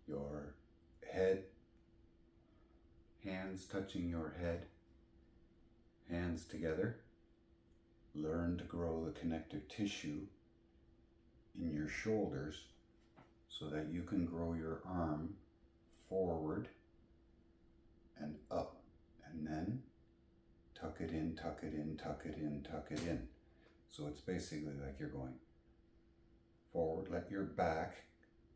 your head, hands touching your head, hands together. Learn to grow the connective tissue in your shoulders so that you can grow your arm forward and up, and then tuck it in, tuck it in, tuck it in, tuck it in. So it's basically like you're going forward. Let your back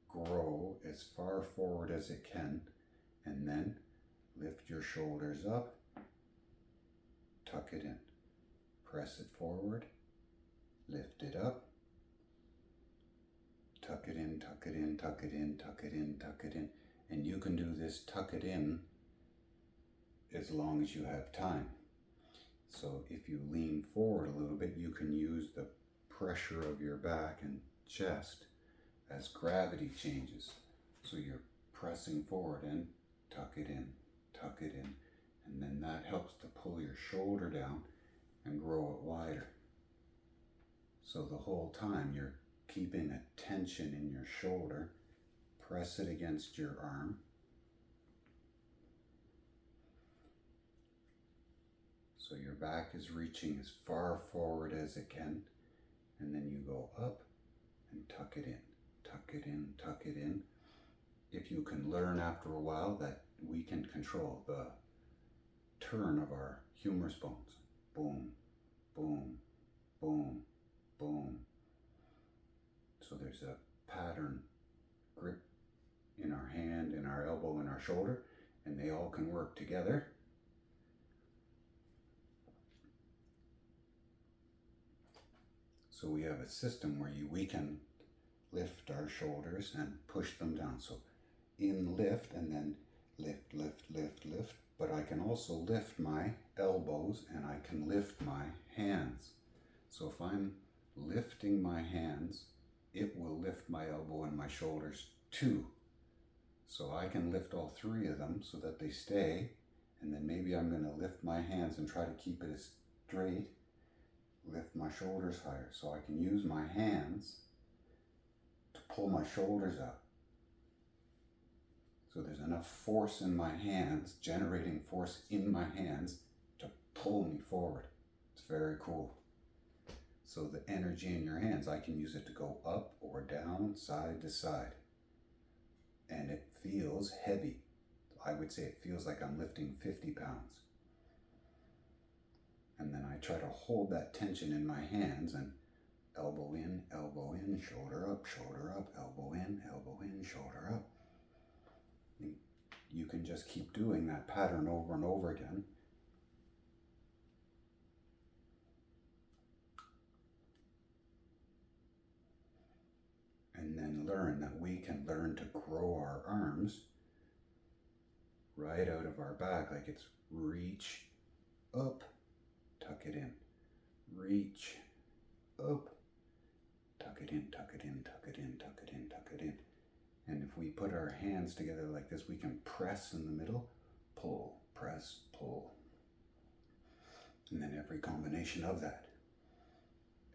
grow as far forward as it can, and then lift your shoulders up, tuck it in, press it forward, lift it up, tuck it in, tuck it in, tuck it in, tuck it in, tuck it in. And you can do this tuck it in as long as you have time. So if you lean forward a little bit, you can use the pressure of your back and chest as gravity changes. So you're pressing forward and tuck it in, and then that helps to pull your shoulder down and grow it wider. So the whole time you're keeping a tension in your shoulder, press it against your arm. So your back is reaching as far forward as it can, and then you go up and tuck it in, tuck it in, tuck it in. If you can learn after a while that we can control the turn of our humerus bones. Boom, boom, boom, boom. So there's a pattern grip in our hand, in our elbow, and our shoulder, and they all can work together. So we have a system where we can lift our shoulders and push them down. So in lift, and then lift, lift, lift, lift. But I can also lift my elbows and I can lift my hands. So if I'm lifting my hands, it will lift my elbow and my shoulders too. So I can lift all three of them so that they stay. And then maybe I'm going to lift my hands and try to keep it as straight. Lift my shoulders higher, so I can use my hands to pull my shoulders up. So there's enough force in my hands, generating force in my hands to pull me forward. It's very cool. So the energy in your hands, I can use it to go up or down, side to side. And it feels heavy. I would say it feels like I'm lifting 50 pounds. And then I try to hold that tension in my hands and elbow in, shoulder up, elbow in, shoulder up. And you can just keep doing that pattern over and over again. And then learn that we can learn to grow our arms right out of our back, like it's reach up, tuck it in, reach up, tuck it in, tuck it in, tuck it in, tuck it in, tuck it in. And if we put our hands together like this, we can press in the middle, pull, press, pull. And then every combination of that,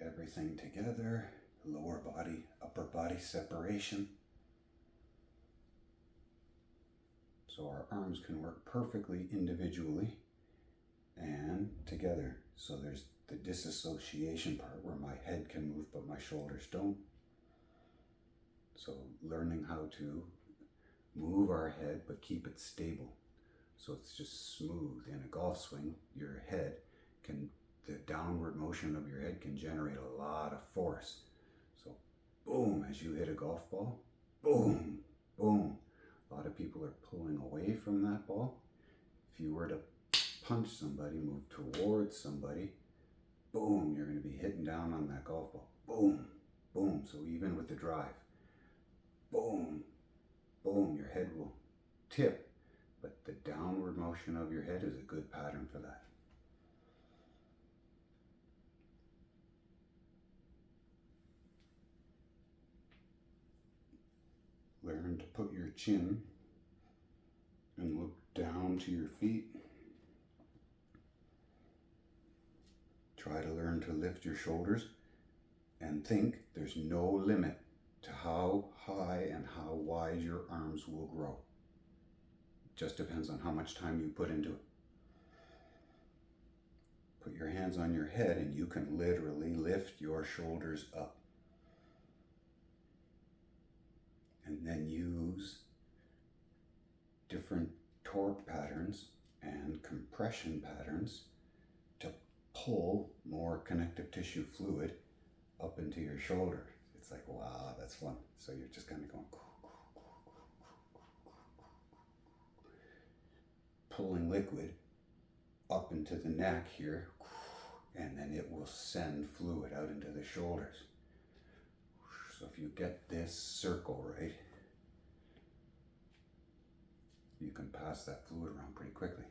everything together, lower body, upper body separation. So our arms can work perfectly individually and together. So there's the disassociation part where my head can move but my shoulders don't. So learning how to move our head but keep it stable. So it's just smooth. In a golf swing, your head can, the downward motion of your head can generate a lot of force. So boom, as you hit a golf ball, boom, boom. A lot of people are pulling away from that ball. If you were to punch somebody, move towards somebody, boom, you're going to be hitting down on that golf ball. Boom, boom. So even with the drive, boom, boom, your head will tip, but the downward motion of your head is a good pattern for that. Learn to put your chin and look down to your feet. Try to learn to lift your shoulders and think there's no limit to how high and how wide your arms will grow. It just depends on how much time you put into it. Put your hands on your head and you can literally lift your shoulders up. And then use different torque patterns and compression patterns to pull more connective tissue fluid up into your shoulder. It's like, wow, that's fun. So you're just kind of going, pulling liquid up into the neck here, and then it will send fluid out into the shoulders. So if you get this circle right, you can pass that fluid around pretty quickly.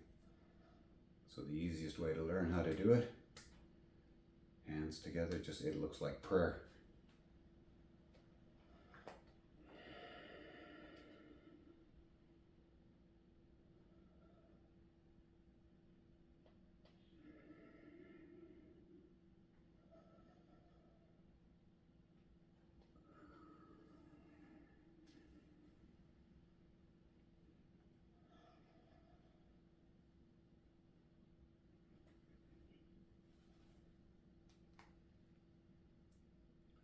So the easiest way to learn how to do it, hands together, just it looks like prayer.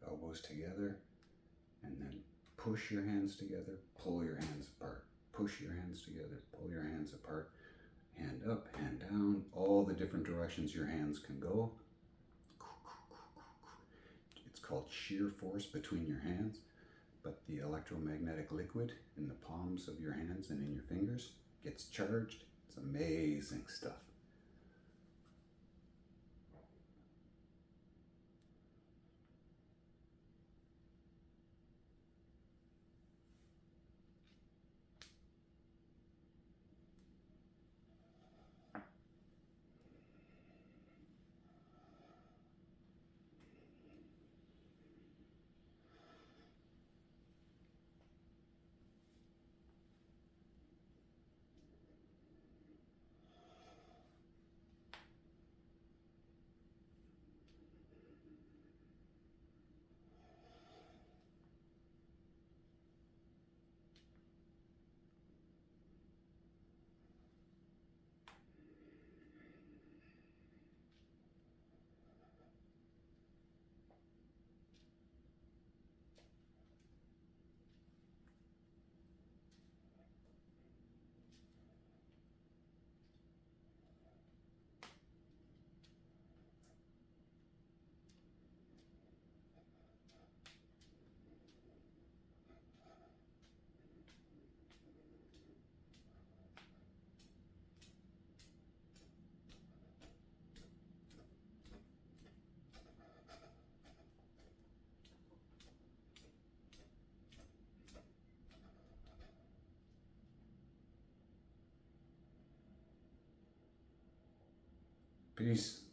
Elbows together, and then push your hands together, pull your hands apart. Push your hands together, pull your hands apart. Hand up, hand down, all the different directions your hands can go. It's called shear force between your hands, but the electromagnetic liquid in the palms of your hands and in your fingers gets charged. It's amazing stuff. Peace.